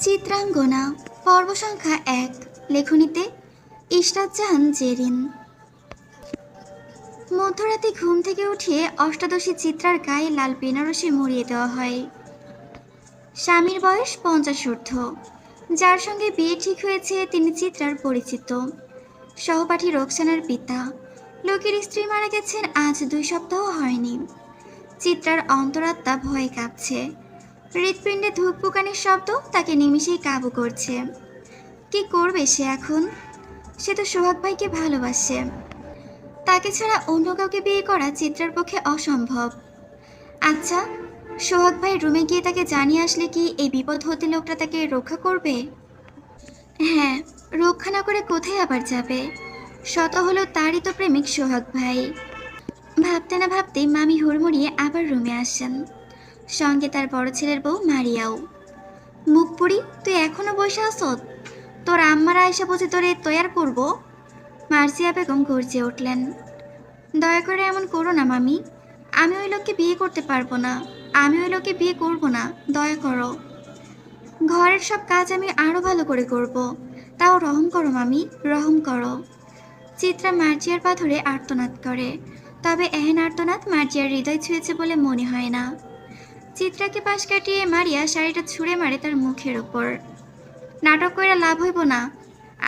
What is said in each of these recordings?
চিত্রাঙ্গনা পর্ব সংখ্যা ১ লেখনীতে ইশরাত জাহান জেরিন। মধ্যরাতে ঘুম থেকে উঠিয়ে অষ্টাদশী চিত্রার গায়ে লাল বেনারসি মুড়িয়ে দেওয়া হয়। স্বামীর বয়স ৫০ ঊর্ধ্ব, যার সঙ্গে বিয়ে ঠিক হয়েছে তিনি চিত্রার পরিচিত সহপাঠী রোকসানার পিতা। লোকের স্ত্রী মারা গেছেন আজ ২ সপ্তাহ হয়নি। চিত্রার অন্তরাত্মা ভয়ে কাঁপছে। হৃৎপিণ্ডে ধুকপুকানির শব্দ তাকে নিমিষেই কাবু করছে। কি করবে সে এখন? সে তো সোহাগ ভাইকে ভালোবাসে। তাকে ছাড়া অন্য কাউকে বিয়ে করা চিত্রার পক্ষে অসম্ভব। আচ্ছা, সোহাগ ভাই রুমে গিয়ে তাকে জানিয়ে আসলে কি এই বিপদ হতে লোকটা তাকে রক্ষা করবে? হ্যাঁ, রক্ষা না করে কোথায় আবার যাবে? শত হলো তারই তো প্রেমিক সোহাগ ভাই। ভাবতে না ভাবতেই মামি হুড়মুড়িয়ে আবার রুমে আসেন, সঙ্গে তার বড় ছেলের বউ মারিয়াও। মুখ পুরি, তুই এখনো বসে আসত? তোর আম্মারা আয়সা বুঝি তোরে তৈয়ার করব? মার্জিয়া বেগম গর্জে উঠলেন। দয়া করে এমন করো না মামি, আমি ওই লোককে বিয়ে করতে পারবো না। আমি ওই লোককে বিয়ে করব না, দয়া করো। ঘরের সব কাজ আমি আরো ভালো করে করব, তাও রহম করো মামি, রহম করো। চিত্রা মার্জিয়ার পা ধরে আর্তনাদ করে, তবে এহেন আর্তনাদ মার্জিয়ার হৃদয় ছুঁয়েছে বলে মনে হয় না। চিত্রাকে পাশ কাটিয়ে মারিয়া শাড়িটা ছুঁড়ে মারে তার মুখের উপর। নাটক কইরা লাভ হইব না।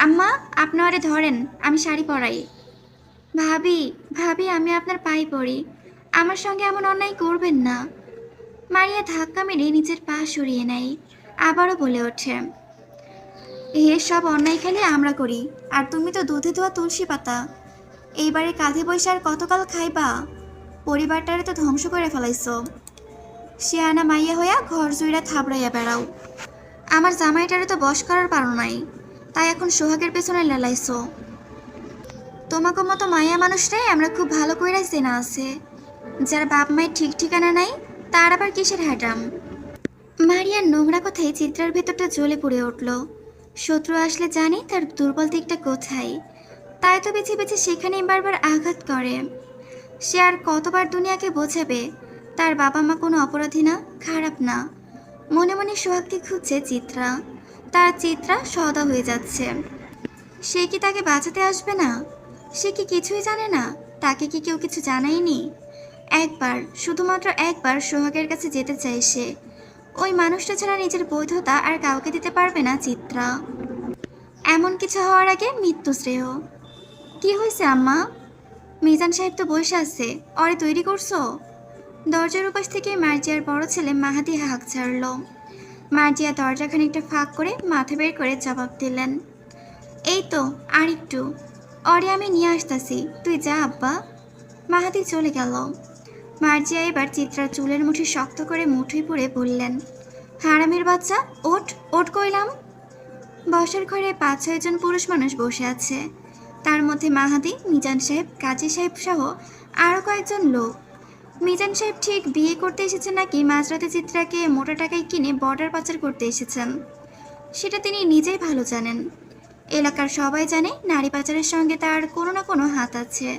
আম্মা, আপনি ওরে ধরেন, আমি শাড়ি পরাই। ভাবি, ভাবি, আমি আপনার পায়ে পড়ি, আমার সঙ্গে এমন অন্যায় করবেন না। মারিয়া ধাক্কা মেরে নিজের পা সরিয়ে নেয়, আবারও বলে ওঠে, সব অন্যায় খালি আমরা করি, আর তুমি তো দুধে ধোয়া তুলসী পাতা। এইবারে কাঁধে বৈশা আর কতকাল খাইবা? পরিবারটারে তো ধ্বংস করে ফেলাইছ। শিয়ানা মাইয়া হইয়া ঘর জুইরা থাবড়াইয়া বেড়াও। আমার জামাইটারে তো বশ করার পারো নাই, তাই এখন সোহাগের পেছনে লালাইছ। তোমাকে মতো মাইয়া মানুষটাই আমরা খুব ভালো কইরাই চেনা আছে। যার বাপ মায়ের ঠিক ঠিকানা নাই, তার আবার কিসের হ্যাডাম? মারিয়ার নোংরা কথায় চিত্রার ভেতরটা জ্বলে পুড়ে উঠল। শত্রু আসলে জানে তার দুর্বল দিকটা কোথায়, তাই তো বেছে বেছে সেখানেই বারবার আঘাত করে। সে আর কতবার দুনিয়াকে বোঝাবে তার বাবা মা কোনো অপরাধী না, খারাপ না। মনে মনে সোহাগকে খুঁজছে চিত্রা, তার চিত্রা সদা হয়ে যাচ্ছে। সে কি তাকে বাঁচাতে আসবে না? সে কি কিছুই জানে না? তাকে কি কেউ কিছু জানায়নি? একবার, শুধুমাত্র একবার সোহাগের কাছে যেতে চায় সে। ওই মানুষটা ছাড়া নিজের বৈধতা আর কাউকে দিতে পারবে না চিত্রা। এমন কিছু হওয়ার আগে মৃত্যু শ্রেয়। কি হয়েছে আম্মা? মিজান সাহেব তো বসে আছে, অরে তৈরি করছো? দরজার উপাস থেকে মার্জিয়ার বড় ছেলে মাহাদি হাঁক ছাড়ল। মার্জিয়া দরজা খানিকটা ফাঁক করে মাথা বের করে জবাব দিলেন, এই তো আর একটু, অরে আমি নিয়ে আসতাছি, তুই যা আব্বা। মাহাদি চলে গেল। মার্জিয়া এবার চিত্রার চুলের মুঠি শক্ত করে মুঠোয় পড়ে বললেন, হারামির বাচ্চা, ওঠ ওঠ কইলাম। বসার ঘরে ৫-৬ জন পুরুষ মানুষ বসে আছে, তার মধ্যে মাহাদি, মিজান সাহেব, কাজী সাহেব সহ আরও কয়েকজন লোক। মিজান সাহেব ঠিক বিয়ে করতে এসেছেন নাকি মাঝরাতে চিত্রাকে মোটা টাকায় কিনে বর্ডার পাচার করতে এসেছেন, সেটা তিনি নিজেই ভালো জানেন। এলাকার সবাই জানে নারী পাচারের সঙ্গে তার কোনো না কোনো হাত আছে,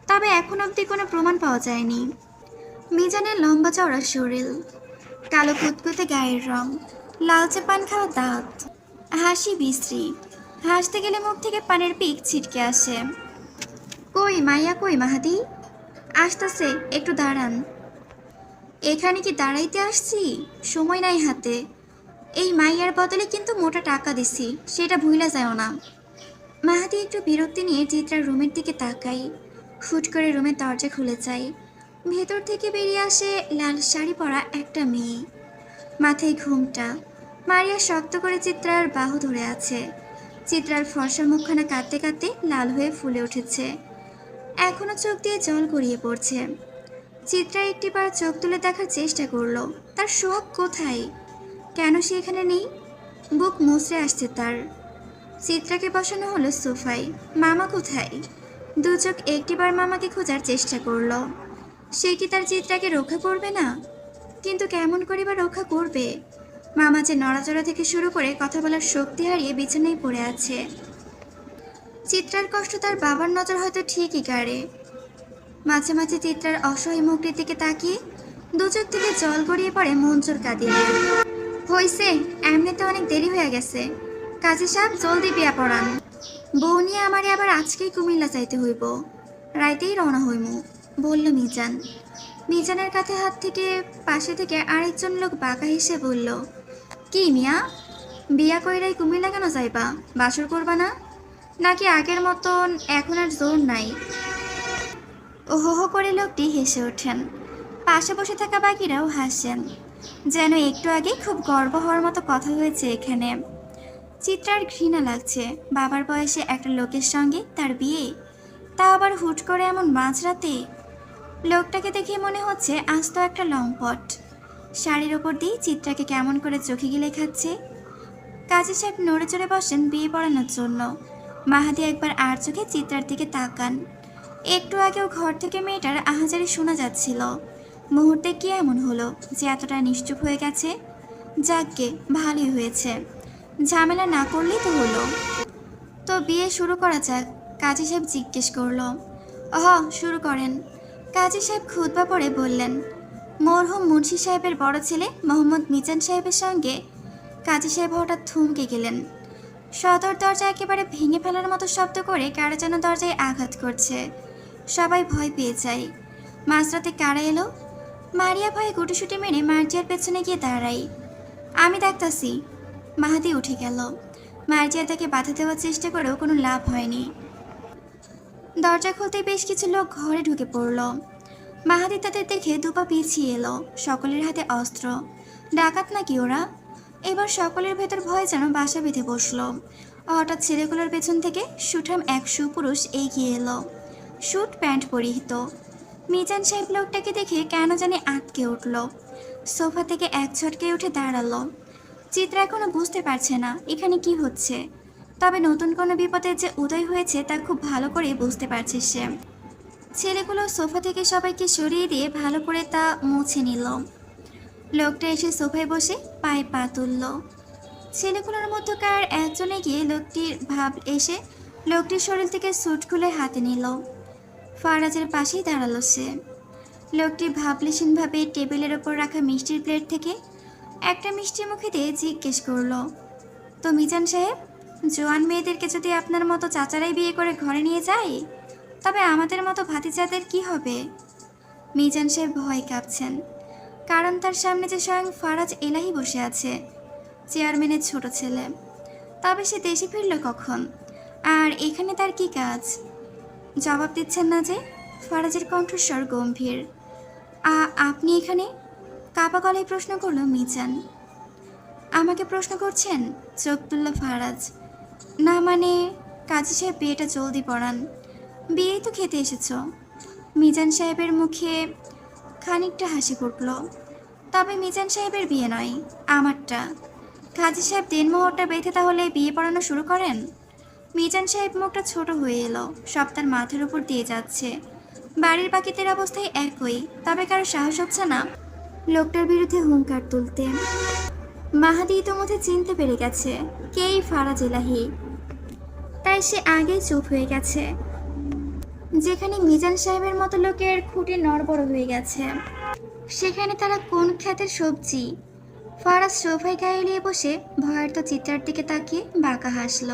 তবে এখন অবধি কোনো প্রমাণ পাওয়া যায়নি। মিজানের লম্বা চওড়া শরীর, কালো কুতকুতে গায়ের রং, লালচে পান খাওয়া দাঁত, হাসি বিশ্রী, হাসতে গেলে মুখ থেকে পানের পিক ছিটকে আসে। কই মাইয়া, কই মাহাদি? আসতেছে, একটু দাঁড়ান। এখানে কি দাঁড়াইতে আসছি? সময় নাই হাতে। এই মাইয়ার বদলে কিন্তু মোটা টাকা দিছি, সেটা ভুইলা যাও না। মাহাদি একটু বিরক্তি নিয়ে চিত্রার রুমের দিকে তাকাই। ফুট করে রুমের দরজা খুলে যায়। ভেতর থেকে বেরিয়ে আসে লাল শাড়ি পরা একটা মেয়ে, মাথায় ঘুমটা। মারিয়া শক্ত করে চিত্রার বাহু ধরে আছে। চিত্রার ফর্সা মুখখানা কাঁদতে কাঁদতে লাল হয়ে ফুলে উঠেছে, এখনো চোখ দিয়ে জল গড়িয়ে পড়ছে। চিত্রা একটিবার চোখ তুলে দেখার চেষ্টা করলো, তার সোহাগ কোথায়? কেন সে এখানে নেই? বুক মুচড়ে আসছে তার। চিত্রাকে বসানো হলো সোফায়। মামা কোথায়? দু চোখ একটিবার মামাকে খোঁজার চেষ্টা করলো। সে কি তার চিত্রাকে রক্ষা করবে না? কিন্তু কেমন করে বা রক্ষা করবে? মামা যে নড়াচড়া থেকে শুরু করে কথা বলার শক্তি হারিয়ে বিছানায় পড়ে আছে। চিত্রার কষ্ট তার বাবার নজর হয়তো ঠিকই কাড়ে। মাঝে মাঝে চিত্রার অসহায় মুখটির দিকে তাকিয়ে দু চোখ থেকে জল গড়িয়ে পড়ে মঞ্জুর কাঁদিয়ে। হইছে, এমনিতে অনেক দেরি হয়ে গেছে। কাজী সাহেব জলদি বিয়া পড়ান। বউ নিয়ে আমারে আবার আজকেই কুমিল্লা যাইতে হইব। রাইতেই রওনা হইমু, বলল মিজান। মিজানের কাঁধে হাত থেকে পাশে থেকে আরেকজন লোক বাঁকা হেসে বলল, কি মিয়া, বিয়া কইরাই কুমিল্লা কেন যাইবা? বাসর করবা না? নাকি আগের মতন এখন আর জোর নাই? ও হো হো করে লোকটি হেসে ওঠেন। পাশে বসে থাকা বাকিরাও হাসেন, যেন একটু আগে খুব গর্ব হওয়ার মতো কথা হয়েছে এখানে। চিত্রার ঘৃণা লাগছে, বাবার বয়সে একটা লোকের সঙ্গে তার বিয়ে, তা আবার হুট করে এমন মাঝরাতে। লোকটাকে দেখে মনে হচ্ছে আস্ত একটা লম্পট। শাড়ির ওপর দিয়ে চিত্রাকে কেমন করে চোখে গিলে খাচ্ছে। কাজী সাহেব নড়ে চড়ে বসেন বিয়ে পড়ানোর জন্য। মাহাদি একবার আর চোখে চিত্রার দিকে তাকান। একটু আগেও ঘর থেকে মেয়েটার আহাজারি শোনা যাচ্ছিল। মুহূর্তে কি এমন হলো যে এতটা নিশ্চুপ হয়ে গেছে? যাকগে, ভালোই হয়েছে, ঝামেলা না করলেই তো হলো। তো বিয়ে শুরু করা যাক, কাজী সাহেব জিজ্ঞেস করলো। শুরু করেন, কাজী সাহেব খুতবা পড়ে বললেন। মরহুম মুন্সি সাহেবের বড় ছেলে মোহাম্মদ মিজান সাহেবের সঙ্গে। কাজী সাহেব হঠাৎ থমকে গেলেন। সদর দরজা একেবারে ভেঙে ফেলার মতো শব্দ করে কারা যেন দরজায় আঘাত করছে। সবাই ভয় পেয়ে যায়। মাঝরাতে কারা এলো? মারিয়া ভয়ে গুটিসুটি মেরে মার্জিয়ার পেছনে গিয়ে দাঁড়াই। আমি দেখতাছি। মাহাদি উঠে গেল। মার্জিয়া তাকে বাধা দেওয়ার চেষ্টা করেও কোনো লাভ হয়নি। দরজা খুলতে বেশ কিছু লোক ঘরে ঢুকে পড়ল। মাহাদি তাদের দেখে দুপা পিছিয়ে এলো। সকলের হাতে অস্ত্র। ডাকাত নাকি ওরা? এবার সকলের ভেতর ভয় যেন বাসা বেঁধে বসলো। হঠাৎ ছেলেগুলোর পেছন থেকে সুঠাম এক সুপুরুষ এগিয়ে এলো, স্যুট প্যান্ট পরিহিত। মিজান সাহেব লোকটাকে দেখে কেন জানি আটকে উঠল। সোফা থেকে এক ছটকে উঠে দাঁড়ালো। চিত্রা এখনো বুঝতে পারছে না এখানে কি হচ্ছে, তবে নতুন কোনো বিপদের যে উদয় হয়েছে তা খুব ভালো করে বুঝতে পারছে সে। ছেলেগুলো সোফা থেকে সবাইকে সরিয়ে দিয়ে ভালো করে তা মুছে নিল। লোকটা এসে সোফায় বসে পায়ে পা তুলল। ছেলেগুলোর মধ্যকার একজনে গিয়ে লোকটির শরীর থেকে স্যুট খুলে হাতে নিল। ফারাজের পাশেই দাঁড়ালো সে। লোকটি ভাবলেশীনভাবে টেবিলের ওপর রাখা মিষ্টির প্লেট থেকে একটা মিষ্টি মুখে দিয়ে জিজ্ঞেস করলো, তো মিজান সাহেব, জোয়ান মেয়েদেরকে যদি আপনার মতো চাচারাই বিয়ে করে ঘরে নিয়ে যায়, তবে আমাদের মতো ভাতিজাদের কি হবে? মিজান সাহেব ভয় কাঁপছেন, কারণ তার সামনে যে স্বয়ং ফারাজ এলাহি বসে আছে, চেয়ারম্যানের ছোট ছেলে। তবে সে দেশে ফিরল কখন, আর এখানে তার কি কাজ? জবাব দিচ্ছেন না যে? ফারাজের কণ্ঠস্বর গম্ভীর। আপনি এখানে? কাপা গলায় প্রশ্ন করল মিজান। আমাকে প্রশ্ন করছেন? চোখ তুলল ফারাজ। না মানে, কাজী সাহেব বিয়েটা জলদি পড়ান। বিয়েই তো খেতে এসেছ। মিজান সাহেবের মুখে খানিকটা হাসি ফুটল। তবে মিজান সাহেবের বিয়ে নয়, আমারটা। কাজী সাহেব দিনমোহরটা বেঁধে তাহলে বিয়ে পড়ানো শুরু করেন। মিজান সাহেব মুখটা ছোট হয়ে এলো, সব তার মাথার উপর দিয়ে যাচ্ছে। বাড়ির বাকিদের অবস্থায় একই, তবে কারো সাহস হচ্ছে না লোকটার বিরুদ্ধে হুঙ্কার তুলতে। মাহাদি ইতোমধ্যে চিনতে পেরে গেছে কেই ফারাজ এলাহি, তাই সে আগেই চুপ হয়ে গেছে। যেখানে মিজান সাহেবের মতো লোকের খুঁটি নড়বড় হয়ে গেছে, সেখানে তারা কোন খ্যাতের সবজি? ফারাজ সোফায় গায়ে এলিয়ে বসে ভয়ার্ত চিত্রার দিকে তাকিয়ে বাঁকা হাসল,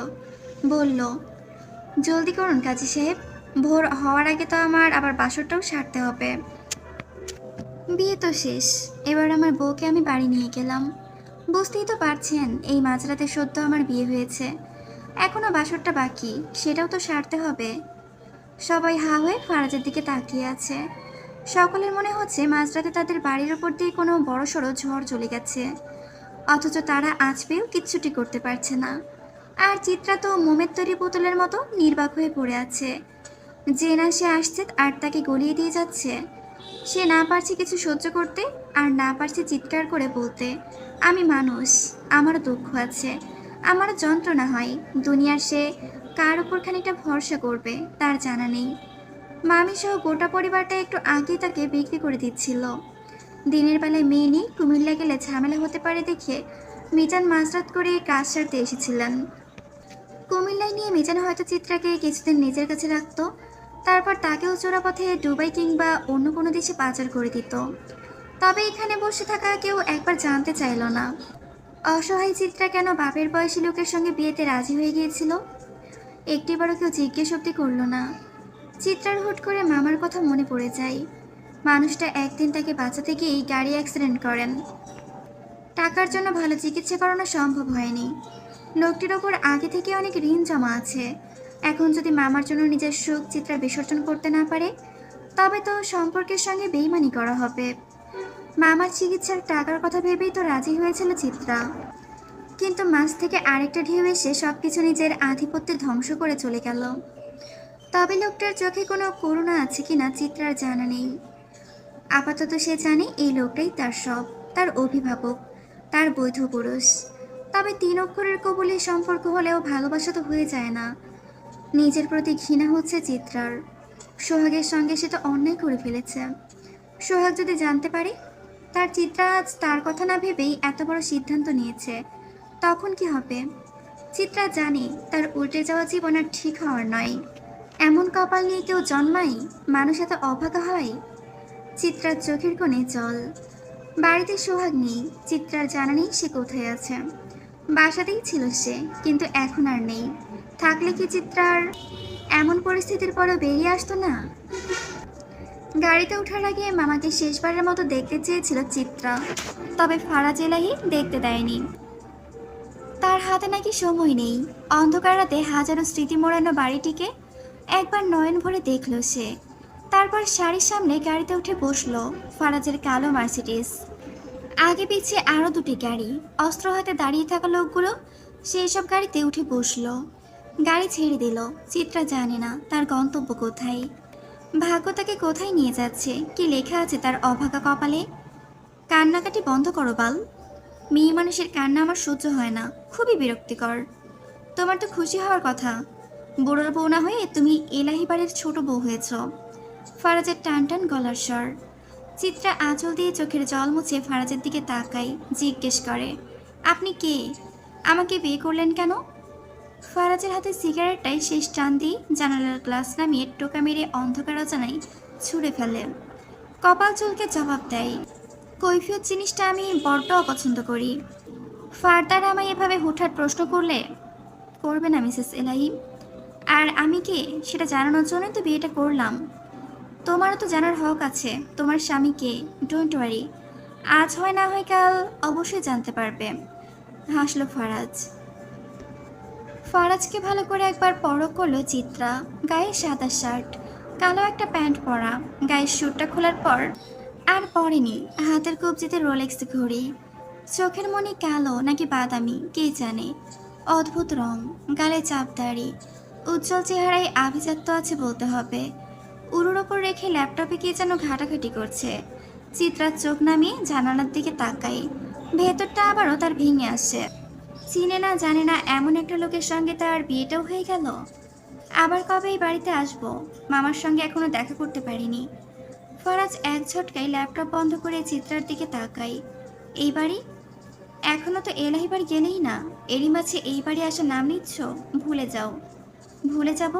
বলল, জলদি করুন কাজী সাহেব, ভোর হওয়ার আগে তো আমার আবার বাসরটাও সারতে হবে। বিয়ে তো শেষ, এবার আমার বউকে আমি বাড়ি নিয়ে গেলাম। বুঝতেই তো পারছেন এই মাঝরাতে সদ্য আমার বিয়ে হয়েছে, এখনো বাসরটা বাকি, সেটাও তো সারতে হবে। সবাই হা হয়ে ফারাজের দিকে তাকিয়ে আছে। সকলের মনে হচ্ছে মাঝরাতে তাদের বাড়ির ওপর দিয়ে কোনো বড়সড় ঝড় চলে গেছে, অথচ তারা আজ পেয়েও কিচ্ছুটি করতে পারছে না। আর চিত্রা তো মোমের তৈরি পুতুলের মতো নির্বাক হয়ে পড়ে আছে। যে না সে আসছে আর তাকে গলিয়ে দিয়ে যাচ্ছে। সে না পারছে কিছু সহ্য করতে, আর না পারছে চিৎকার করে বলতে, আমি মানুষ, আমারও দুঃখ আছে, আমারও যন্ত্রণা হয়। দুনিয়ার সে কার উপর খানিকটা ভরসা করবে তার জানা নেই। মামি সহ গোটা পরিবারটা একটু আগেই তাকে বিক্রি করে দিচ্ছিল। দিনের বেলায় মেয়ে নিয়ে কুমিল্লা গেলে ঝামেলা হতে পারে দেখে মিজান মাঝরাত করে কাজ সারতে এসেছিলেন। কুমিল্লায় নিয়ে মিজান হয়তো চিত্রাকে কিছুদিন নিজের কাছে রাখত, তারপর তাকেও চোরাপথে দুবাই কিংবা অন্য কোনো দেশে পাচার করে দিত। তবে এখানে বসে থাকা কেউ একবার জানতে চাইল না অসহায় চিত্রা কেন বাপের বয়সী লোকের সঙ্গে বিয়েতে রাজি হয়ে গিয়েছিল? একটিবারও কেউ জিজ্ঞেস অব্দি করলো না। চিত্রার হুট করে মামার কথা মনে পড়ে যায়। মানুষটা একদিন তাকে বাঁচাতে গিয়েই গাড়ি অ্যাক্সিডেন্ট করেন। টাকার জন্য ভালো চিকিৎসা করানো সম্ভব হয়নি। লোকটির ওপর আগে থেকে অনেক ঋণ জমা আছে। এখন যদি মামার জন্য নিজের সুখ চিত্রা বিসর্জন করতে না পারে, তবে তো সম্পর্কের সঙ্গে বেইমানি করা হবে। মামার চিকিৎসার টাকার কথা ভেবেই তো রাজি হয়েছিল চিত্রা। কিন্তু মাঝ থেকে আরেকটা ঢেউ এসে সবকিছু নিজের আধিপত্যে ধ্বংস করে চলে গেল। তবে লোকটার চোখে কোনো করুণা আছে কিনা চিত্রার জানা নেই। আপাতত সে জানে এই লোকটাই তার সব, তার অভিভাবক, তার বৈধ পুরুষ। তবে 3 অক্ষরের কবুলে সম্পর্ক হলেও ভালোবাসা তো হয়ে যায় না। নিজের প্রতি ঘৃণা হচ্ছে চিত্রার। সোহাগের সঙ্গে সে তো অন্যায় করে ফেলেছে। সোহাগ যদি জানতে পারে চিত্রা আজ তার কথা না ভেবেই এত বড় সিদ্ধান্ত নিয়েছে, তখন কি হবে? চিত্রা জানে তার উল্টে যাওয়া জীবন আর ঠিক হওয়ার নয়। এমন কপাল নিয়ে কেউ জন্মায়? মানুষ এত অভাগা হয়? চিত্রার চোখের কোণে জল। বাড়িতে সোহাগ নেই, চিত্রার জানা নেই সে কোথায় আছে। বাসাতেই ছিল সে, কিন্তু এখন আর নেই। থাকলে কি চিত্রার এমন পরিস্থিতির পরেও বেরিয়ে আসতো না? গাড়িতে ওঠার আগে মামাকে শেষবারের মতো দেখতে চেয়েছিল চিত্রা, তবে ফারাজ এলাহি দেখতে দেয়নি। তার হাতে নাকি সময় নেই। অন্ধকার রাতে হাজারো স্মৃতি মোড়ানো বাড়িটিকে একবার নয়ন ভরে দেখল সে। তারপর শাড়ির সামনে গাড়িতে উঠে বসলো ফারাজের কালো মার্সিডিজ। আগে পিছিয়ে আরও 2টি গাড়ি, অস্ত্র হাতে দাঁড়িয়ে থাকা লোকগুলো সেই সব গাড়িতে উঠে বসলো। গাড়ি ছেড়ে দিল। চিত্রা জানে না তার গন্তব্য কোথায়। ভাগ্য তাকে কোথায় নিয়ে যাচ্ছে, কি লেখা আছে তার অভাগা কপালে। কান্নাকাটি বন্ধ করো বাল। মেয়ে মানুষের কান্না আমার সহ্য হয় না, খুবই বিরক্তিকর। তোমার তো খুশি হওয়ার কথা, বুড়োর বউ না হয়ে তুমি এলাহি বাড়ির ছোট বউ হয়েছ। ফারাজের টান টান গলার স্বর। চিত্রা আঁচল দিয়ে চোখের জল মুছে ফারাজের দিকে তাকায়, জিজ্ঞেস করে, আপনি কে? আমাকে বিয়ে করলেন কেন? ফারাজের হাতে সিগারেটটাই শেষ টান দিয়ে জানালার গ্লাস নামিয়ে টোকা মেরে অন্ধকার অজানায় ছুঁড়ে ফেলে। কপাল চুলকে জবাব দেয়, কৈফিয়ত জিনিসটা আমি বড্ড অপছন্দ করি। ফার্দার আমায় এভাবে হুটহাট প্রশ্ন করবে না মিসেস এলাহি। আর আমি কে সেটা জানানোর জন্যই তো বিয়েটা করলাম। তোমারও তো জানার হক আছে তোমার স্বামী কে। ডোন্ট ওয়ারি, আজ হয় না হয় কাল অবশ্যই জানতে পারবে। হাসলো ফারাজ। ফারাজকে ভালো করে একবার পরখ করলো চিত্রা। গায়ে সাদা শার্ট, কালো একটা প্যান্ট পরা। গায়ের স্যুটটা খোলার পর আর পরেনি। হাতের কবজিতে রোলেক্স ঘড়ি। চোখের মনি কালো নাকি বাদামি কে জানে। অদ্ভুত রং, গালে চাপদাড়ি, উজ্জ্বল চেহারায় আভিজাত্য আছে বলতে হবে। উরুর ওপর রেখে ল্যাপটপে কে যেন ঘাটাঘাটি করছে। চিত্রার চোখ নামিয়ে জানালার দিকে তাকাই। ভেতরটা আবারও তার ভেঙে আসছে। চিনে না জানে না এমন একটা লোকের সঙ্গে তার বিয়েটাও হয়ে গেল। আবার কবে এই বাড়িতে আসবো? মামার সঙ্গে এখনো দেখা করতে পারিনি। ফারাজ এক ঝটকায় ল্যাপটপ বন্ধ করে চিত্রার দিকে তাকাই। এই বাড়ি? এখনো তো এলাহি বাড়ি গেলেই না, এরই মাঝে এই বাড়ি আসার নাম নিচ্ছ? ভুলে যাও। ভুলে যাব?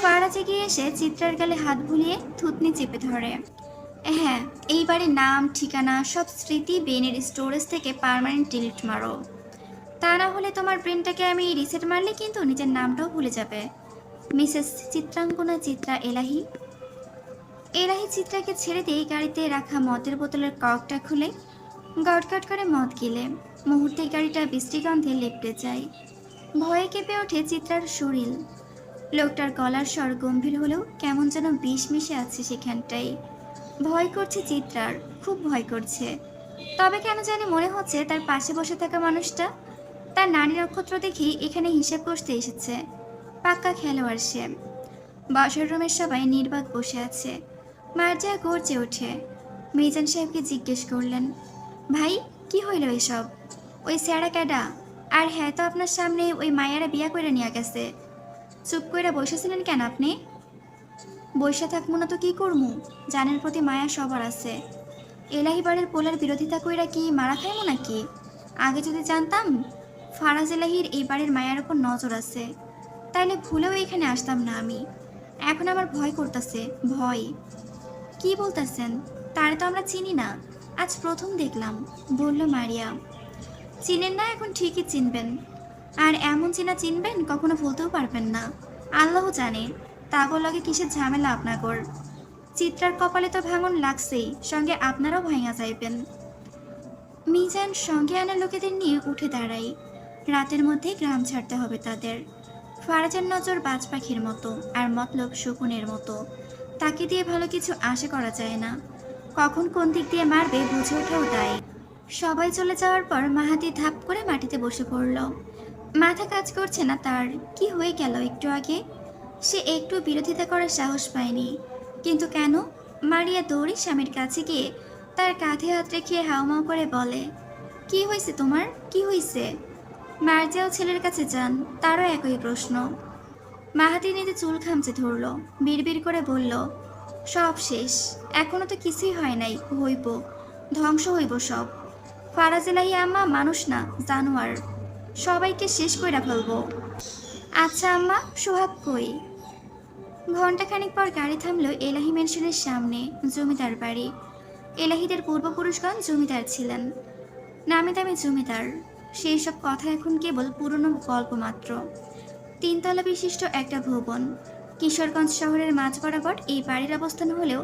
ফারাজ এগিয়ে এসে চিত্রার গালে হাত বুলিয়ে থুতনি চেপে ধরে। হ্যাঁ, এই বাড়ির নাম ঠিকানা সব স্মৃতি ব্রেনের স্টোরেজ থেকে পার্মানেন্ট ডিলিট মারো। তা না হলে তোমার ব্রেনটাকে আমি রিসেট মারলে কিন্তু নিজের নামটাও ভুলে যাবে। মিসেস চিত্রাঙ্গনা চিত্রা এলাহি। এলাহি চিত্রাকে ছেড়ে দিয়ে গাড়িতে রাখা মদের বোতলের কর্কটা খুলে গটগট করে মদ গিলে মুহূর্তে গাড়িটা বৃষ্টিগন্ধে লেপটে যায়। ভয়ে কেঁপে ওঠে চিত্রার শরীর। লোকটার গলার স্বর গম্ভীর হলেও কেমন যেন বিষ মিশে আছে সেখানটাই। ভয় করছে চিত্রার, খুব ভয় করছে। তবে কেন জানি মনে হচ্ছে তার পাশে বসে থাকা মানুষটা তার নারী নক্ষত্র দেখেই এখানে হিসেব কষতে এসেছে। পাক্কা খেলোয়াড় সে। বসার রুমের সবাই নির্বাক বসে আছে। মার্জা গর্জে ওঠে। মিজান সাহেবকে জিজ্ঞেস করলেন, ভাই কি হইল এসব? ওই স্যারা ক্যাডা? আর হ্যাঁ, তো আপনার সামনে ওই মায়ারা বিয়া করে নিয়ে গেছে। চুপ কইরা বসেছিলেন কেন আপনি? বইসা থাকবো না তো কি করমু? জানের প্রতি মায়া সবার আছে। এলাহি বাড়ির পোলার বিরোধিতা কইরা কি মারা খাইমু নাকি? আগে যদি জানতাম ফারাজ এলাহির এই বাড়ির মায়ার ওপর নজর আছে, তাইলে ভুলেও এখানে আসতাম না আমি। এখন আমার ভয় করতেছে, ভয়। কি বলতেছেন? তারে তো আমরা চিনি না, আজ প্রথম দেখলাম, বলল মারিয়া। চিনেন না, এখন ঠিকই চিনবেন। আর এমন চেনা চিনবেন কখনো ভুলতেও পারবেন না। আল্লাহ জানে তাগো লগে কিসের ঝামেলা আপনাগর। চিত্রার কপালে তো ভাঙন লাগছেই, সঙ্গে আপনারাও ভাঙা যাইবেন। মিজান সঙ্গে আনা লোকেদের নিয়ে উঠে দাঁড়াই। রাতের মধ্যে গ্রাম ছাড়তে হবে তাদের। ফারাজের নজর বাজ পাখির মতো, আর মতলব শকুনের মতো। তাকে দিয়ে ভালো কিছু আশা করা যায় না। কখন কোন দিক দিয়ে মারবে বুঝে ওঠাও দায়। সবাই চলে যাওয়ার পর মাহাতি ধাপ করে মাটিতে বসে পড়ল। মাথা কাজ করছে না তার। কি হয়ে গেল একটু আগে? সে একটু বিরোধিতা করার সাহস পায়নি। কিন্তু কেন? মারিয়া দৌড়ে স্বামীর কাছে গিয়ে তার কাঁধে হাত রেখে হাউমাউ করে বলে, কি হয়েছে তোমার, কি হয়েছে? মার্জিয়াও ছেলের কাছে যান, তারও একই প্রশ্ন। মাহাতি নিতে চুল খামচে ধরল, বিড়বিড় করে বলল, সব শেষ। এখনো তো কিছুই হয় নাই, হইব, ধ্বংস হইব সব। ফারাজ এলাহি আম্মা মানুষ না, জানোয়ার। সবাইকে শেষ কইরা ফেলবো। আচ্ছা আম্মা, সোহাগ কই? ঘণ্টাখানিক পর গাড়ি থামলো এলাহি ম্যানশনের সামনে, জমিদার বাড়ি। এলাহিদের পূর্বপুরুষগণ জমিদার ছিলেন, নামি দামি জমিদার। সেই সব কথা এখন কেবল পুরনো গল্প মাত্র। তিনতলা বিশিষ্ট একটা ভবন। কিশোরগঞ্জ শহরের মাঝ বরাবর এই বাড়ির অবস্থান হলেও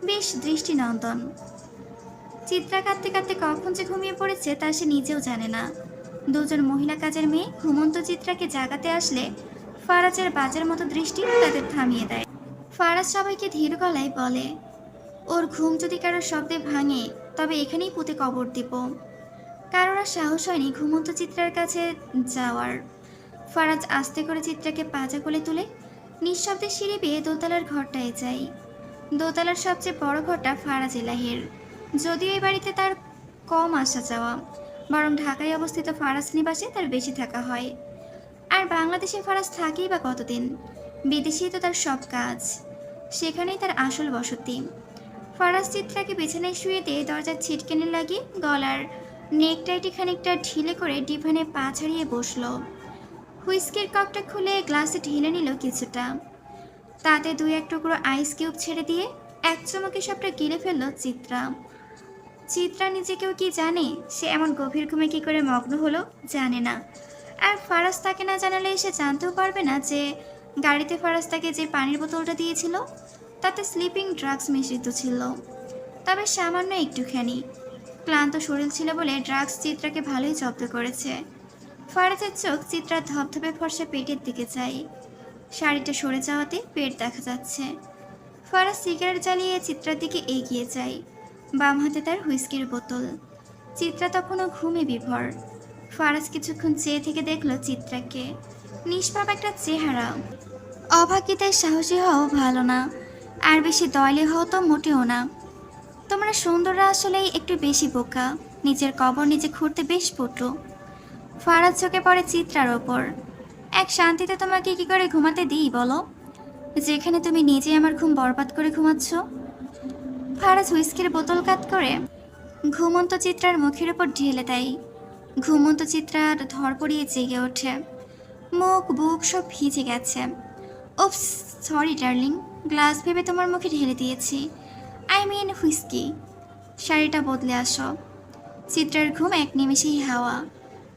বেশ দৃষ্টিনন্দন। চিত্রা কাঁদতে কাঁদতে কখন যে ঘুমিয়ে পড়েছে তা সে নিজেও জানে না। দুজন মহিলা কাজের মেয়ে ঘুমন্ত চিত্রাকে জাগাতে আসলে ফারাজের বাজের মতো দৃষ্টি তাদের থামিয়ে দেয়। ফারাজ সবাইকে ধীর গলায় বলে, ওর ঘুম যদি কারোর শব্দে ভাঙে তবে এখানেই পুঁতে কবর দিব। কারোর আর সাহস হয়নি ঘুমন্ত চিত্রার কাছে যাওয়ার। ফারাজ আস্তে করে চিত্রাকে পাজা কোলে তুলে নিঃশব্দে সিঁড়ি বেয়ে দোতলার ঘরটায় যায়। দোতলার সবচেয়ে বড় ঘরটা ফারাজ এলাহির। যদিও এই বাড়িতে তার কম আসা যাওয়া, বরং ঢাকায় অবস্থিত ফারাজ নিবাসে তার বেশি থাকা হয়। আর বাংলাদেশে ফারাজ থাকেই বা কতদিন? বিদেশেই তো তার সব কাজ, সেখানেই তার আসল বসতি। ফারাজ চিত্রাকে বিছানায় শুয়ে দিয়ে দরজার ছিটকেনে লাগিয়ে গলার নেকটাইটি খানিকটা ঢিলে করে ডিভানে পা ছাড়িয়ে বসল। হুইস্কির ককটা খুলে গ্লাসে ঢেলে নিল কিছুটা, তাতে দুই এক টুকরো আইস কিউব ছেড়ে দিয়ে এক চুমুকে সবটা গিলে ফেলল চিত্রা। চিত্রা নিজেকেও কি জানে সে এমন গভীর ঘুমে কি করে মগ্ন হলো জানে না। আর ফারাজ তাকে না জানালে সে জানতেও পারবে না যে গাড়িতে ফারাজ তাকে যে পানির বোতলটা দিয়েছিল তাতে স্লিপিং ড্রাগস মিশ্রিত ছিল, তবে সামান্য একটুখানি। ক্লান্ত শরীর ছিল বলে ড্রাগস চিত্রাকে ভালোই জব্দ করেছে। ফারাজের চোখ চিত্রার ধপধপে ফর্সা পেটের দিকে চায়। শাড়িটা সরে যাওয়াতে পেট দেখা যাচ্ছে। ফারাজ সিগারেট জ্বালিয়ে চিত্রার দিকে এগিয়ে যায়, বাম হাতে তার হুইস্কির বোতল। চিত্রা তখনও ঘুমে বিভোর। ফারাজ কিছুক্ষণ চেয়ে থেকে দেখল চিত্রাকে। নিষ্পাপ একটা চেহারা। অভাগীদের সাহসী হওয়াও ভালো না, আর বেশি দয়ালু হও তো মোটেও না। তোমরা সুন্দররা আসলেই একটু বেশি বোকা, নিজের কবর নিজে খুঁড়তে বেশ পটু। ফারাজ চোখে পড়ে চিত্রার ওপর। এক শান্তিতে তোমাকে কি করে ঘুমাতে দিই বলো, যেখানে তুমি নিজে আমার ঘুম বরবাদ করে ঘুমাচ্ছ। ফারাজ হুইস্কির বোতল কাত করে ঘুমন্ত চিত্রার মুখের ওপর ঢেলে দেয়। ঘুমন্ত চিত্রার ধরপড়িয়ে জেগে ওঠে, মুখ বুক সব ভিজে গেছে। ওপস, সরি ডার্লিং, গ্লাস ভেবে তোমার মুখে ঢেলে দিয়েছি, আই মিন হুইস্কি। শাড়িটা বদলে আসো। চিত্রার ঘুম এক নিমেষেই হাওয়া।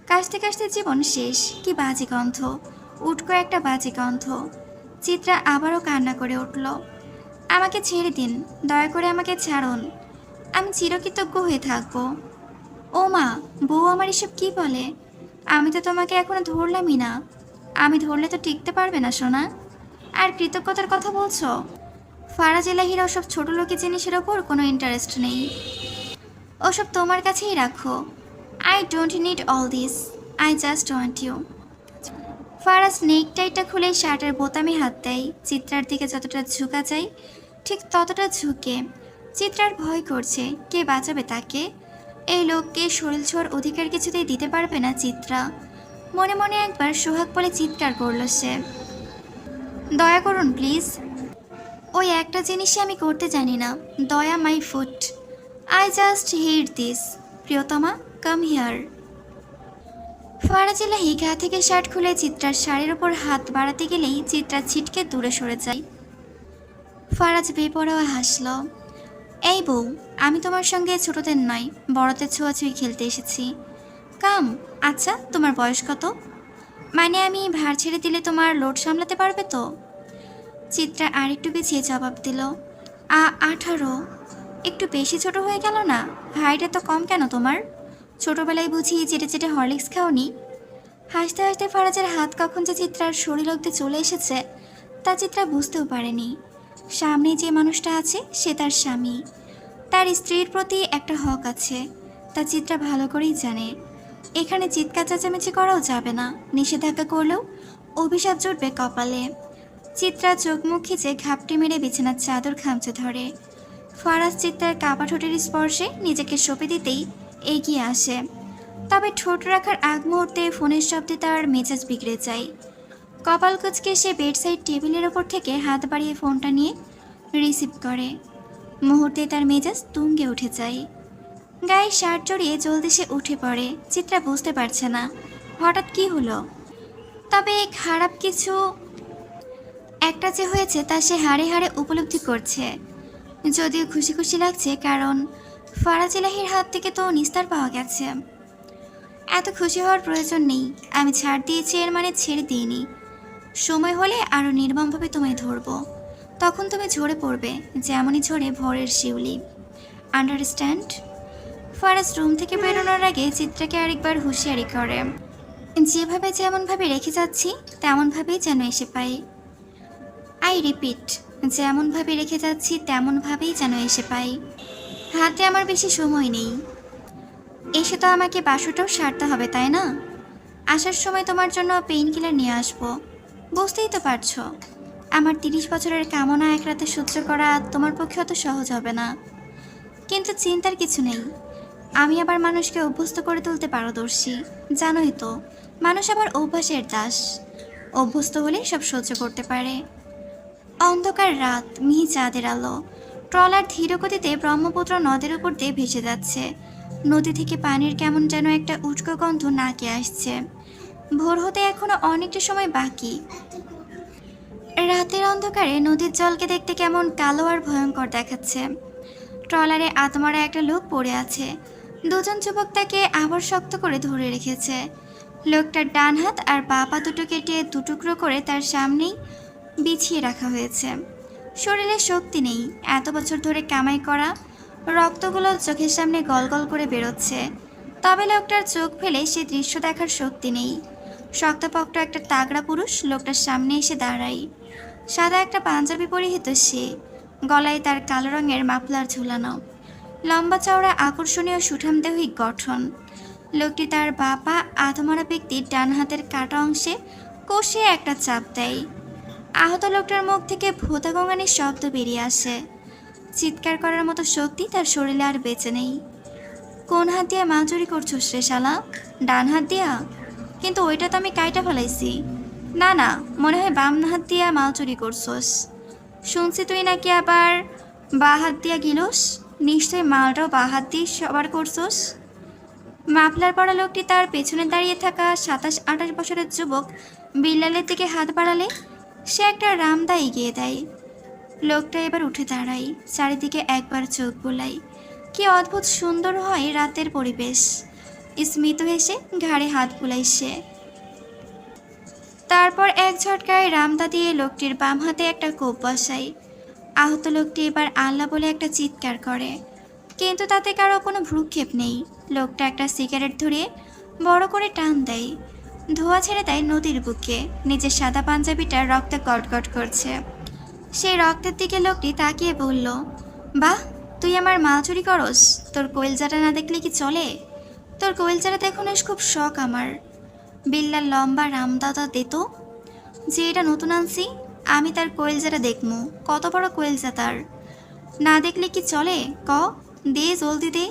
কাশতে কাশতে জীবন শেষ। কি বাজে গন্ধ, উটকো একটা বাজে গন্ধ। চিত্রা আবারও কান্না করে উঠল। আমাকে ছেড়ে দিন, দয়া করে আমাকে ছাড়ুন, আমি চিরকৃতজ্ঞ হয়ে থাকবো। ও মা, বউ আমার এসব কি বলে? আমি তো তোমাকে এখনো ধরলামই না। আমি ধরলে তো টিকতে পারবে না সোনা। আর কৃতজ্ঞতার কথা বলছো? ফারাজ এলাহির ওসব ছোট লোকি জিনিসের ওপর কোনো ইন্টারেস্ট নেই, ওসব তোমার কাছেই রাখো। I don't need all this, I just want you. Faraz নেকটাইটা খুলে শার্টের বোতামে হাত দেয়। চিত্রার দিকে যতটা ঝুঁকা যায় ঠিক ততটা ঝুঁকে। চিত্রার ভয় করছে, কে বাঁচাবে তাকে? এই লোককে শরীর ছোঁয়ার অধিকার কিছুতেই দিতে পারবে না চিত্রা। মনে মনে একবার সোহাগ বলে চিৎকার করল সে, দয়া করুন প্লিজ। ওই একটা জিনিসই আমি করতে জানি না, দয়া my foot. I just hate this. প্রিয়তমা, কাম হিয়ার। ফারাজ এলাহি গা থেকে শার্ট খুলে চিত্রার শাড়ির ওপর হাত বাড়াতে গেলেই চিত্রা ছিটকে দূরে সরে যায়। ফারাজ বেপরোয়া হাসল। এই বউ, আমি তোমার সঙ্গে ছোটদের নয় বড়দের ছোঁয়াছুঁই খেলতে এসেছি। কাম। আচ্ছা, তোমার বয়স কত? মানে আমি ভার ছেড়ে দিলে তোমার লোড সামলাতে পারবে তো? চিত্রা আরেকটু পিছিয়ে জবাব দিল, 18। একটু বেশি ছোট হয়ে গেল না? হাইট এত কম কেন তোমার? ছোটবেলায় বুঝি চেটে চেটে হরলিক্স খাওনি? হাসতে হাসতে ফারাজের হাত কখন যে চিত্রার শরীর অব্দি চলে এসেছে তা চিত্রা বুঝতেও পারেনি। সামনে যে মানুষটা আছে সে তার স্বামী। তার স্ত্রীর প্রতি একটা হক আছে, তা চিত্রা ভালো করেই জানে। এখানে চিৎকার চেঁচামেচি করাও যাবে না, নিষেধাজ্ঞা করলেও অভিশাপ জুটবে কপালে। চিত্রা চোখ মুখ খিচে ঘাপটি মেরে বিছানার চাদর খামচে ধরে। ফারাজ চিত্রার কাপা ঠোঁটের স্পর্শে নিজেকে সঁপে দিতেই এগিয়ে আসে, তবে ঠোঁট রাখার আগ মুহূর্তে ফোনের শব্দে তার মেজাজ বিগড়ে যায়। কপাল কুঁচকে সে বেডসাইড টেবিলের ওপর থেকে হাত বাড়িয়ে ফোনটা নিয়ে রিসিভ করে। মুহূর্তে তার মেজাজ তুঙ্গে উঠে যায়। গায়ে শার্ট জড়িয়ে জলদি সে উঠে পড়ে। চিত্রা বুঝতে পারছে না হঠাৎ কি হলো, তবে খারাপ কিছু একটা যে হয়েছে তা সে হাড়ে হাড়ে উপলব্ধি করছে। যদিও খুশি খুশি লাগছে, কারণ ফারাজ ইলাহির হাত থেকে তো নিস্তার পাওয়া গেছে। এত খুশি হওয়ার প্রয়োজন নেই। আমি ছাড় দিয়েছি এর মানে ছেড়ে দিইনি। সময় হলে আরও নির্মমভাবে তোমায় ধরবো, তখন তুমি ঝরে পড়বে যেমনই ঝরে ভোরের শিউলি। আন্ডারস্ট্যান্ড? ফারাজ রুম থেকে বেরোনোর আগে চিত্রাকে আরেকবার হুঁশিয়ারি করে, যেভাবে যেমনভাবে রেখে যাচ্ছি তেমনভাবেই যেন এসে পাই। আই রিপিট, যেমনভাবে রেখে যাচ্ছি তেমনভাবেই যেন এসে পাই। হাতে আমার বেশি সময় নেই। এসে তো আমাকে বাসুটাও সারতে হবে, তাই না? আসার সময় তোমার জন্য পেইন কিলার নিয়ে আসবো। বুঝতেই তো পারছো আমার 30 বছরের কামনা এক রাতে সহ্য করা তোমার পক্ষে অত সহজ হবে না। কিন্তু চিন্তার কিছু নেই, আমি আবার মানুষকে অভ্যস্ত করে তুলতে পারদর্শী। জানোই তো, মানুষ আবার অভ্যাসের দাস। অভ্যস্ত হলে সব সহ্য করতে পারে। অন্ধকার রাত, মিহি চাঁদের আলো। ট্রলার ধীর গতিতে ব্রহ্মপুত্র নদের উপর দিয়ে ভেসে যাচ্ছে। নদী থেকে পানির কেমন যেন একটা উটকো গন্ধ নাকে আসছে। ভোর হতে এখনো অনেকটা সময় বাকি। রাতের অন্ধকারে নদীর জলকে দেখতে কেমন কালো আর ভয়ঙ্কর দেখাচ্ছে। ট্রলারে আত্মারা একটা লোক পড়ে আছে। দুজন যুবক তাকে আবার শক্ত করে ধরে রেখেছে। লোকটার ডান হাত আর বাঁ পা দুটো কেটে দুটুকরো করে তার সামনেই বিছিয়ে রাখা হয়েছে। শরীরে শক্তি নেই, এত বছর ধরে কামাই করা রক্তগুলো চোখের সামনে গলগল করে বেরোচ্ছে। তবে লোকটার চোখ ফেলে সে দৃশ্য দেখার শক্তি নেই। শক্তপোক্ত একটা তাগড়া পুরুষ লোকটার সামনে এসে দাঁড়ায়। সাদা একটা পাঞ্জাবি পরিহিত সে, গলায় তার কালো রঙের মাফলার ঝুলানো। লম্বা চওড়া আকর্ষণীয় সুঠামদেহী গঠন। লোকটি তার বাঁ পা আধমরা ব্যক্তির ডান হাতের কাটা অংশে কষিয়ে একটা চাপ দেয়। আহত লোকটার মুখ থেকে ভোঁতা গঙ্গানির শব্দ বেরিয়ে আসে। চিৎকার করার মতো শক্তি তার শরীরে আর বেঁচে নেই। কোন হাত দিয়ে মাল চুরি করছোস রে শালা? ডান হাত দিয়া? কিন্তু ওইটা তো আমি কাইটা ফেলাইছি। না না, মনে হয় বাম হাত দিয়া মাল চুরি করছোস। শুনছি তুই নাকি আবার বা হাত দিয়া গিলোস। নিশ্চয়ই মালটাও বা হাত দিয়ে সবার করছোস। মাফলার পড়া লোকটি তার পেছনে দাঁড়িয়ে থাকা 27-28 বছরের যুবক বিল্লালের দিকে হাত বাড়ালে সে একটা রামদা এগিয়ে দেয়। লোকটা এবার উঠে দাঁড়ায়, চারিদিকে একবার চোখ বোলাই। কি অদ্ভুত সুন্দর হয় রাতের পরিবেশ। স্মিত হেসে ঘাড়ে হাত বুলাই সে। তারপর এক ঝটকায় রামদা দিয়ে লোকটির বাম হাতে একটা কোপ বসায়। আহত লোকটি এবার আল্লাহ বলে একটা চিৎকার করে, কিন্তু তাতে কারো কোনো ভ্রুক্ষেপ নেই। লোকটা একটা সিগারেট ধরিয়ে বড় করে টান দেয়, ধোঁয়া ছেড়ে দেয় নদীর বুকে। নিজের সাদা পাঞ্জাবিটা রক্তে গটগট করছে। সেই রক্তের দিকে লোকটি তাকিয়ে বলল, বাহ, তুই আমার মাল চুরি করস? তোর কোয়েলজাটা না দেখলে কি চলে? তোর কোয়েলজাটা দেখানোর খুব শখ আমার। বিল্লাল লম্বা রামদাদা দিত যে এটা নতুন আনছি, আমি তার কোয়েলজাটা দেখমু। কত বড় কোয়েলজা তার, না দেখলে কি চলে? ক দে, জলদি দে।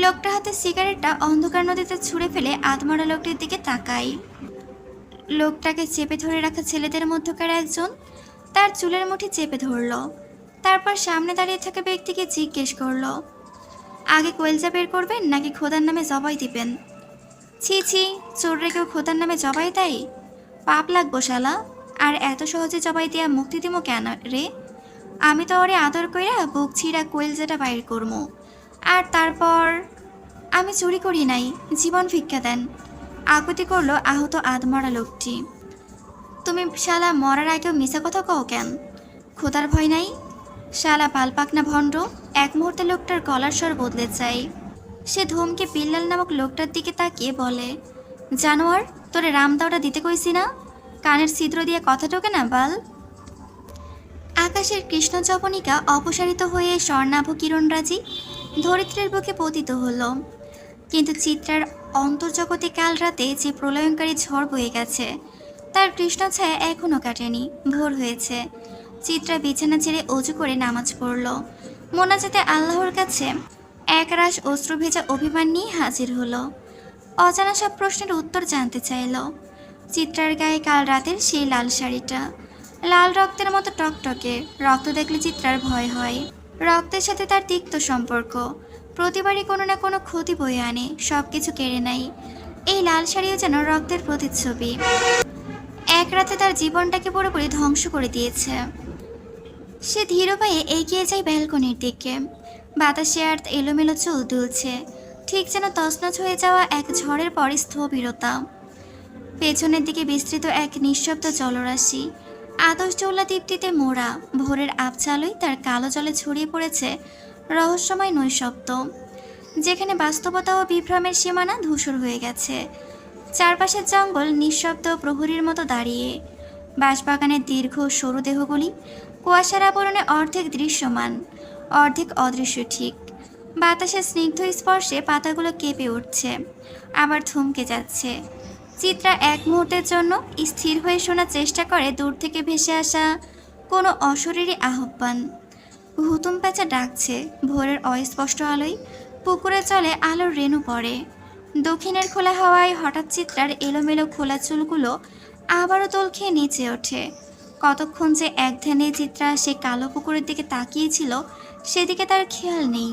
লোকটা হাতে সিগারেটটা অন্ধকার নদীতে ছুঁড়ে ফেলে আধমরা লোকটির দিকে তাকাই। লোকটাকে চেপে ধরে রাখা ছেলেদের মধ্যকার একজন তার চুলের মুঠি চেপে ধরল। তারপর সামনে দাঁড়িয়ে থাকা ব্যক্তিকে জিজ্ঞেস করলো, আগে কোয়েলজা বের করবেন নাকি খোদার নামে জবাই দিবেন? ছি ছি, চোররে কেউ খোদার নামে জবাই দেয়? পাপ লাগবো শালা। আর এত সহজে জবাই দিয়া মুক্তি দিমো কেন রে? আমি তো ওরে আদর কইরা বুক ছিঁড়া কোয়েলজাটা বাইর করবো। আর তারপর আমি চুরি করি নাই, জীবন ভিক্ষা দেন, আকুতি করলো আহত আধমরা লোকটি। তুমি শালা মরার আগেও মিশা কথা কও কেন? খোদার ভয় নাই? শালা পালপাকনা ভণ্ড। এক মুহূর্তে লোকটার গলার স্বর বদলে যায়। সে ধমকে বিল্লাল নামক লোকটার দিকে তাকিয়ে বলে, জানোয়ার, তোরে রামদাওটা দিতে কইছি না? কানের ছিদ্র দিয়ে কথা ঢোকে না বাল? আকাশের কৃষ্ণ জবনিকা অপসারিত হয়ে স্বর্ণাভ কিরণরাজি ধরিত্রীর বুকে পতিত হল। কিন্তু চিত্রার অন্তর্জগতে কাল রাতে যে প্রলয়ঙ্কারী ঝড় বয়ে গেছে, তার কৃষ্ণ ছায়া এখনও কাটেনি। ভোর হয়েছে। চিত্রা বিছানা ছেড়ে অজু করে নামাজ পড়ল। মোনাজাতে আল্লাহর কাছে একরাশ অশ্রুভেজা অভিমান নিয়ে হাজির হলো। অজানা সব প্রশ্নের উত্তর জানতে চাইল। চিত্রার গায়ে কাল রাতের সেই লাল শাড়িটা, লাল রক্তের মতো টকটকে। রক্ত দেখলে চিত্রার ভয় হয়। রক্তের সাথে তার তিক্ত সম্পর্ক প্রতিবারই কোনো না কোনো ক্ষতি বয়ে আনে, সব কিছু কেড়ে নেয়। এই লাল শাড়িও যেন রক্তের প্রতিচ্ছবি। এক রাতে তার জীবনটাকে পুরোপুরি ধ্বংস করে দিয়েছে। সে ধীর পায়ে এগিয়ে যায় ব্যালকনির দিকে। বাতাসে আর এলোমেলো চুল দুলছে, ঠিক যেন তছনছ হয়ে যাওয়া এক ঝড়ের পর স্থবিরতা। পেছনের দিকে বিস্তৃত এক নিঃশব্দ জলরাশি, আতশ চৌলা দীপ্তিতে মোড়া। ভোরের আবছালোয় তার কালো জলে ছড়িয়ে পড়েছে রহস্যময় নৈশব্দ, যেখানে বাস্তবতা ও বিভ্রমের সীমানা ধূসর হয়ে গেছে। চারপাশের জঙ্গল নিঃশব্দ প্রহরীর মতো দাঁড়িয়ে। বাঁশবাগানের দীর্ঘ সরু দেহগুলি কুয়াশার আবরণে অর্ধেক দৃশ্যমান, অর্ধেক অদৃশ্য। ঠিক বাতাসের স্নিগ্ধ স্পর্শে পাতাগুলো কেঁপে উঠছে, আবার থমকে যাচ্ছে। চিত্রা এক মুহূর্তের জন্য স্থির হয়ে শোনার চেষ্টা করে দূর থেকে ভেসে আসা কোনো অশরীরী আহ্বান। হুতুম প্যাঁচা ডাকছে। ভোরের অস্পষ্ট আলোয় পুকুরে জলে আলোর রেণু পড়ে। দক্ষিণের খোলা হাওয়ায় হঠাৎ চিত্রার এলোমেলো খোলা চুলগুলো আবারও দোল খেয়ে নেচে ওঠে। কতক্ষণ যে এক ধ্যানে চিত্রা সে কালো পুকুরের দিকে তাকিয়েছিল, সেদিকে তার খেয়াল নেই।